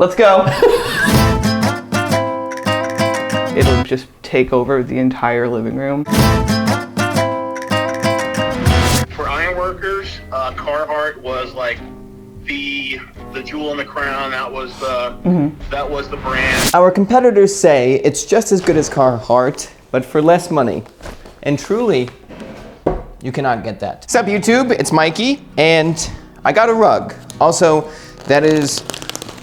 Let's go. It'll just take over the entire living room. For ironworkers, Carhartt was like the jewel in the crown. That was the brand. Our competitors say it's just as good as Carhartt, but for less money. And truly, you cannot get that. What's up, YouTube? It's Mikey, and I got a rug. Also, that is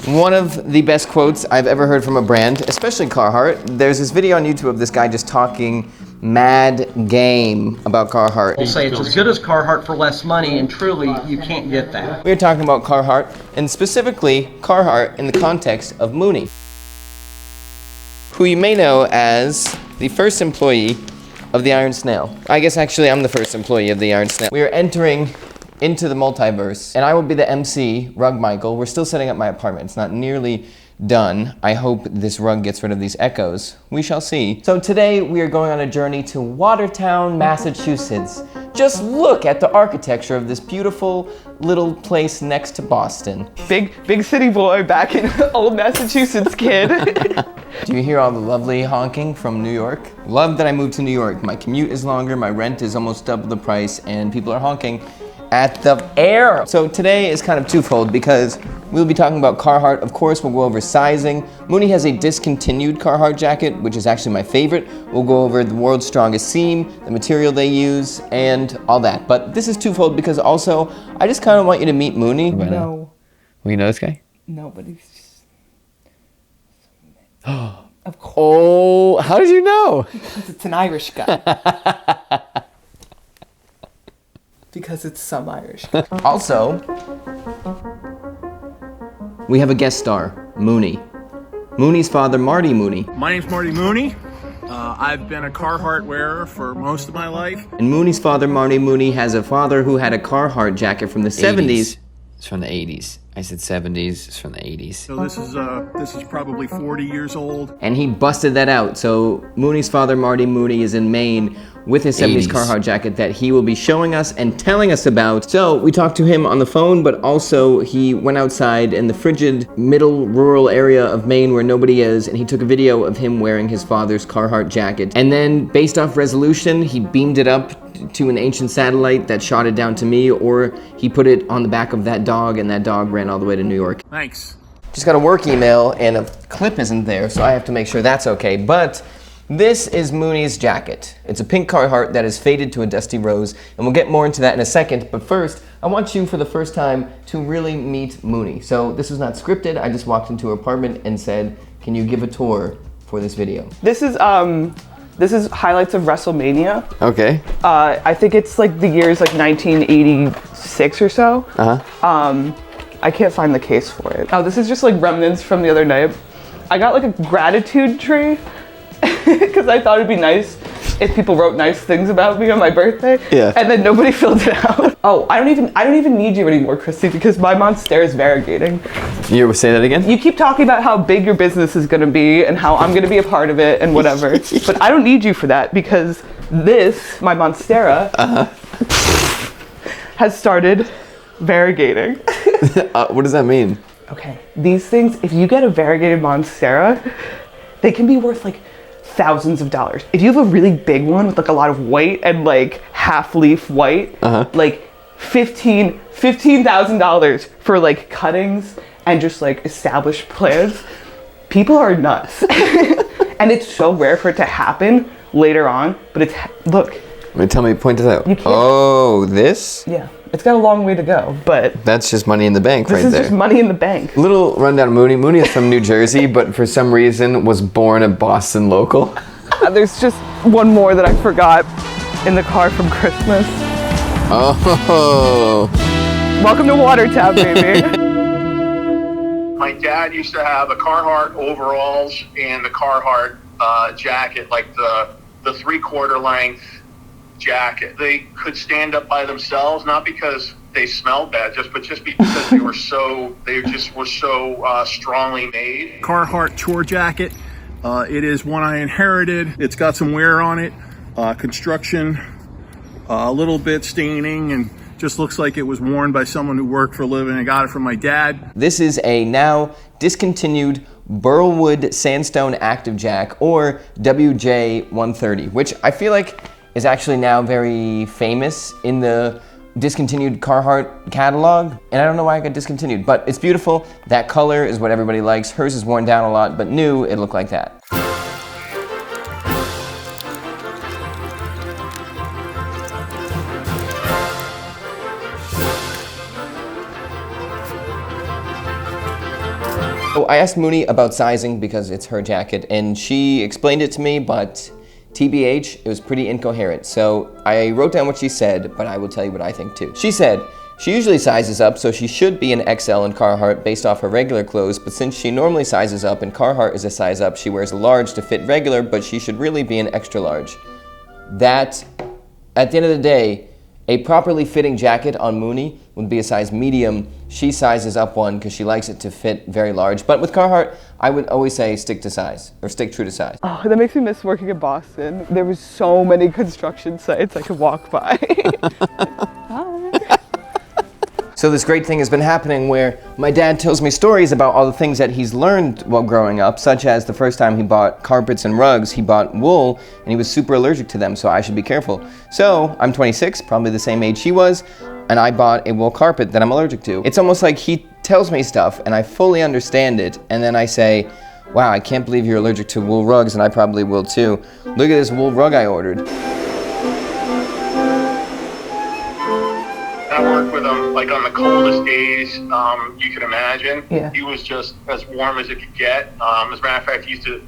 one of the best quotes I've ever heard from a brand, especially Carhartt. There's this video on YouTube of this guy just talking mad game about Carhartt. We'll say it's as good as Carhartt for less money, and truly, you can't get that. We're talking about Carhartt, and specifically Carhartt in the context of Mooney, who you may know as the first employee of the Iron Snail. I guess actually I'm the first employee of the Iron Snail. We are entering into the multiverse, and I will be the MC, Rug Michael. We're still setting up my apartment. It's not nearly done. I hope this rug gets rid of these echoes. We shall see. So today we are going on a journey to Watertown, Massachusetts. Just look at the architecture of this beautiful little place next to Boston. Big city boy back in old Massachusetts, kid. Do you hear all the lovely honking from New York? Love that I moved to New York. My commute is longer, my rent is almost double the price, and people are honking at the air. So today is kind of twofold because we'll be talking about Carhartt. Of course, we'll go over sizing. Mooney has a discontinued Carhartt jacket, which is actually my favorite. We'll go over the world's strongest seam, the material they use, and all that. But this is twofold because also, I just kind of want you to meet Mooney. No. Well, you know this guy? No, but he's just... Of course. Oh, how did you know? Because it's an Irish guy. Because it's some Irish. Also, we have a guest star, Mooney. Mooney's father, Marty Mooney. My name's Marty Mooney. I've been a Carhartt wearer for most of my life. And Mooney's father, Marty Mooney, has a father who had a Carhartt jacket from the 70s. It's from the 80s. I said 70s, it's from the 80s. So this is probably 40 years old. And he busted that out. So Mooney's father, Marty Mooney, is in Maine with his 70s 80s. Carhartt jacket that he will be showing us and telling us about. So we talked to him on the phone, but also he went outside in the frigid middle rural area of Maine where nobody is, and he took a video of him wearing his father's Carhartt jacket. And then based off resolution, he beamed it up to an ancient satellite that shot it down to me, or he put it on the back of that dog, and that dog ran all the way to New York. Thanks. Just got a work email, and a clip isn't there, so I have to make sure that's okay. But this is Mooney's jacket. It's a pink Carhartt that is faded to a dusty rose, and we'll get more into that in a second. But first, I want you for the first time to really meet Mooney. So this was not scripted. I just walked into her apartment and said, "Can you give a tour for this video?" This is highlights of WrestleMania. Okay. I think it's like the years like 1986 or so. I can't find the case for it. Oh, this is just like remnants from the other night. I got like a gratitude tree because I thought it'd be nice if people wrote nice things about me on my birthday. Yeah. And then nobody filled it out. Oh, I don't even need you anymore, Christy, because my monstera is variegating. You say that again? You keep talking about how big your business is gonna be and how I'm gonna be a part of it and whatever. But I don't need you for that because this, my monstera, has started variegating. What does that mean? Okay, these things, if you get a variegated monstera, they can be worth like thousands of dollars. If you have a really big one with like a lot of white and like half leaf white, like $15,000 for like cuttings and just like established plants, people are nuts. And it's so rare for it to happen later on, but it's, look. Tell me, point it out. You can't. Oh, this? Yeah, it's got a long way to go, but. That's just money in the bank right there. This is just money in the bank. Little rundown of Mooney. Mooney is from New Jersey, but for some reason was born a Boston local. There's just one more that I forgot in the car from Christmas. Oh. Welcome to Watertown, baby. My dad used to have a Carhartt overalls and the Carhartt jacket, like the 3/4 length jacket. They could stand up by themselves, not because they smelled bad, just because they were so strongly made. Carhartt chore jacket. It is one I inherited. It's got some wear on it, construction, a little bit staining, and Just looks like it was worn by someone who worked for a living. I got it from my dad. This is a now discontinued Burlwood Sandstone Active Jack, or WJ130, which I feel like is actually now very famous in the discontinued Carhartt catalog, and I don't know why it got discontinued, but it's beautiful. That color is what everybody likes. Hers is worn down a lot, but new, it looked like that. So I asked Mooney about sizing because it's her jacket, and she explained it to me, but TBH, it was pretty incoherent. So I wrote down what she said, but I will tell you what I think too. She said she usually sizes up, so she should be an XL in Carhartt based off her regular clothes, but since she normally sizes up and Carhartt is a size up, she wears a large to fit regular, but she should really be an extra large. That, at the end of the day, a properly fitting jacket on Mooney would be a size medium. She sizes up one because she likes it to fit very large. But with Carhartt, I would always say stick to size, or stick true to size. Oh, that makes me miss working in Boston. There was so many construction sites I could walk by. So this great thing has been happening where my dad tells me stories about all the things that he's learned while growing up, such as the first time he bought carpets and rugs, he bought wool, and he was super allergic to them, so I should be careful. So I'm 26, probably the same age he was, and I bought a wool carpet that I'm allergic to. It's almost like he tells me stuff and I fully understand it, and then I say, wow, I can't believe you're allergic to wool rugs, and I probably will too. Look at this wool rug I ordered. I worked with him like on the coldest days you can imagine. Yeah. He was just as warm as it could get. As a matter of fact, he used to,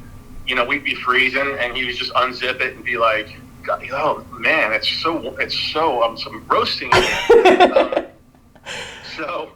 we'd be freezing and he would just unzip it and be like, God, oh man, it's so I'm roasting it.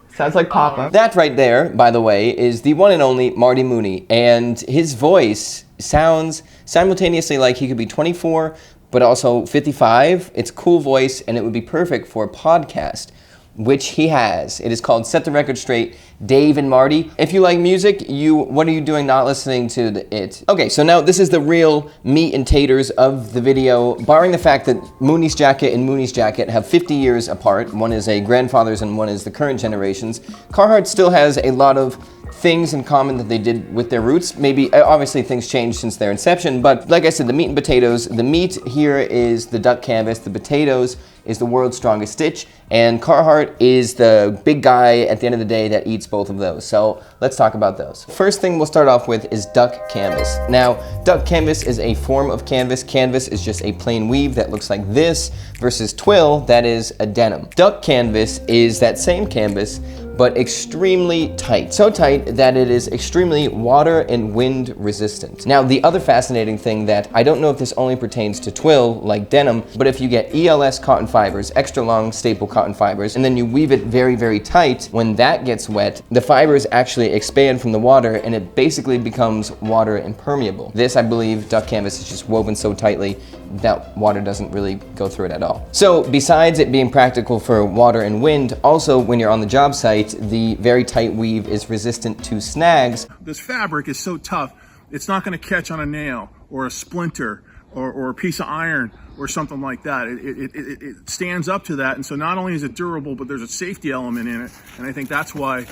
Sounds like Papa. That right there, by the way, is the one and only Marty Mooney, and his voice sounds simultaneously like he could be 24, but also 55. It's a cool voice, and it would be perfect for a podcast, which he has. It is called Set the Record Straight, Dave and Marty. If you like music, what are you doing not listening to it? Okay, so now this is the real meat and taters of the video. Barring the fact that Mooney's jacket and Mooney's jacket have 50 years apart, one is a grandfather's and one is the current generation's, Carhartt still has a lot of things in common that they did with their roots. Maybe, obviously things changed since their inception, but like I said, the meat and potatoes, the meat here is the duck canvas, the potatoes is the world's strongest stitch, and Carhartt is the big guy at the end of the day that eats both of those. So let's talk about those. First thing we'll start off with is duck canvas. Now, duck canvas is a form of canvas. Canvas is just a plain weave that looks like this versus twill, that is a denim. Duck canvas is that same canvas, but extremely tight. So tight that it is extremely water and wind resistant. Now, the other fascinating thing that I don't know if this only pertains to twill, like denim, but if you get ELS cotton fibers, extra long staple cotton fibers, and then you weave it very, very tight, when that gets wet, the fibers actually expand from the water and it basically becomes water impermeable. This, I believe, duck canvas is just woven so tightly that water doesn't really go through it at all. So besides it being practical for water and wind, also when you're on the job site, the very tight weave is resistant to snags. This fabric is so tough, it's not going to catch on a nail or a splinter or a piece of iron or something like that. It stands up to that, and so not only is it durable, but there's a safety element in it, and I think that's why,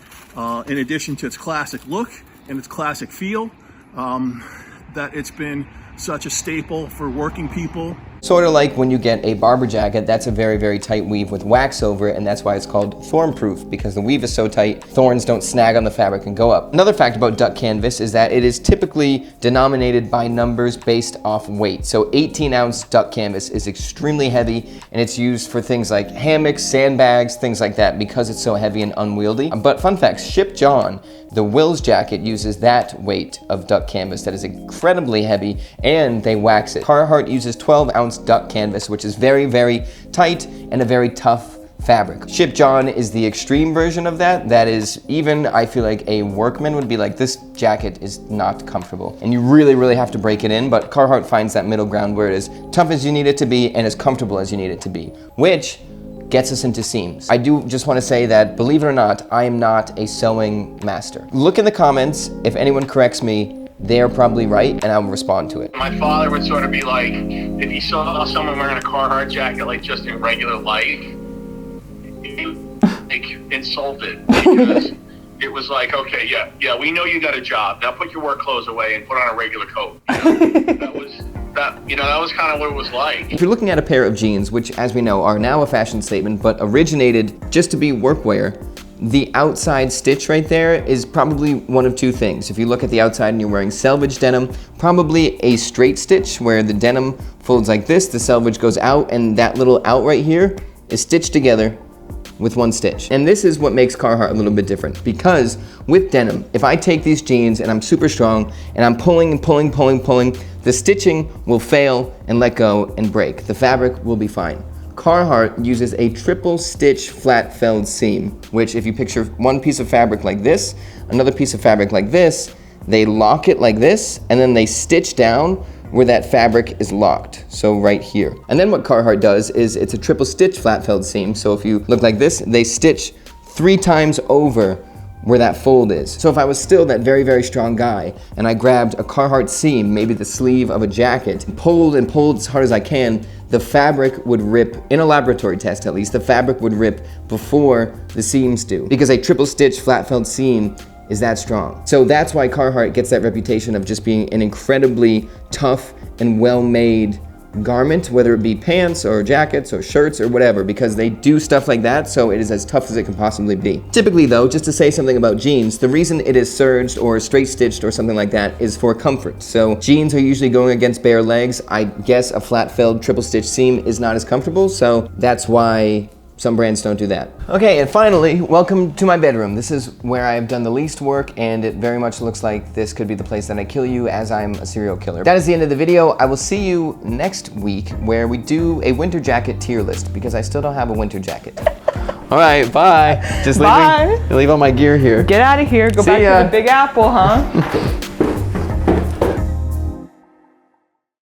in addition to its classic look and its classic feel, that it's been such a staple for working people. Sort of like when you get a barber jacket, that's a very, very tight weave with wax over it, and that's why it's called thorn-proof, because the weave is so tight, thorns don't snag on the fabric and go up. Another fact about duck canvas is that it is typically denominated by numbers based off weight. So 18-ounce duck canvas is extremely heavy, and it's used for things like hammocks, sandbags, things like that, because it's so heavy and unwieldy. But fun fact, Ship John, the Wills jacket, uses that weight of duck canvas that is incredibly heavy, and they wax it. Carhartt uses 12-ounce duck canvas, which is very, very tight and a very tough fabric. Ship John is the extreme version of that. That is, even I feel like a workman would be like, this jacket is not comfortable. And you really, really have to break it in, but Carhartt finds that middle ground where it is tough as you need it to be and as comfortable as you need it to be, which gets us into seams. I do just want to say that, believe it or not, I am not a sewing master. Look in the comments. If anyone corrects me, they're probably right, and I'll respond to it. My father would sort of be like, if he saw someone wearing a Carhartt jacket, like just in regular life, insulted because it was like, okay, yeah, we know you got a job. Now put your work clothes away and put on a regular coat. That was kind of what it was like. If you're looking at a pair of jeans, which as we know are now a fashion statement, but originated just to be workwear, the outside stitch right there is probably one of two things. If you look at the outside and you're wearing selvage denim, probably a straight stitch where the denim folds like this, the selvage goes out, and that little out right here is stitched together with one stitch. And this is what makes Carhartt a little bit different, because with denim, if I take these jeans and I'm super strong and I'm pulling and pulling, the stitching will fail and let go and break. The fabric will be fine. Carhartt uses a triple stitch flat felled seam, which if you picture one piece of fabric like this, another piece of fabric like this, they lock it like this, and then they stitch down where that fabric is locked, so right here. And then what Carhartt does is it's a triple stitch flat felled seam, so if you look like this, they stitch 3 times over where that fold is. So if I was still that very, very strong guy and I grabbed a Carhartt seam, maybe the sleeve of a jacket, and pulled as hard as I can, the fabric would rip, in a laboratory test at least, the fabric would rip before the seams do, because a triple stitch flat felled seam is that strong. So that's why Carhartt gets that reputation of just being an incredibly tough and well-made garment, whether it be pants or jackets or shirts or whatever, because they do stuff like that, so it is as tough as it can possibly be. Typically though, just to say something about jeans, the reason it is serged or straight stitched or something like that is for comfort. So jeans are usually going against bare legs. I guess a flat felled triple stitch seam is not as comfortable, so that's why some brands don't do that. Okay, and finally, welcome to my bedroom. This is where I've done the least work, and it very much looks like this could be the place that I kill you, as I'm a serial killer. That is the end of the video. I will see you next week where we do a winter jacket tier list, because I still don't have a winter jacket. All right, bye. Just Bye. leave all my gear here. Get out of here. Go back to the Big Apple, huh?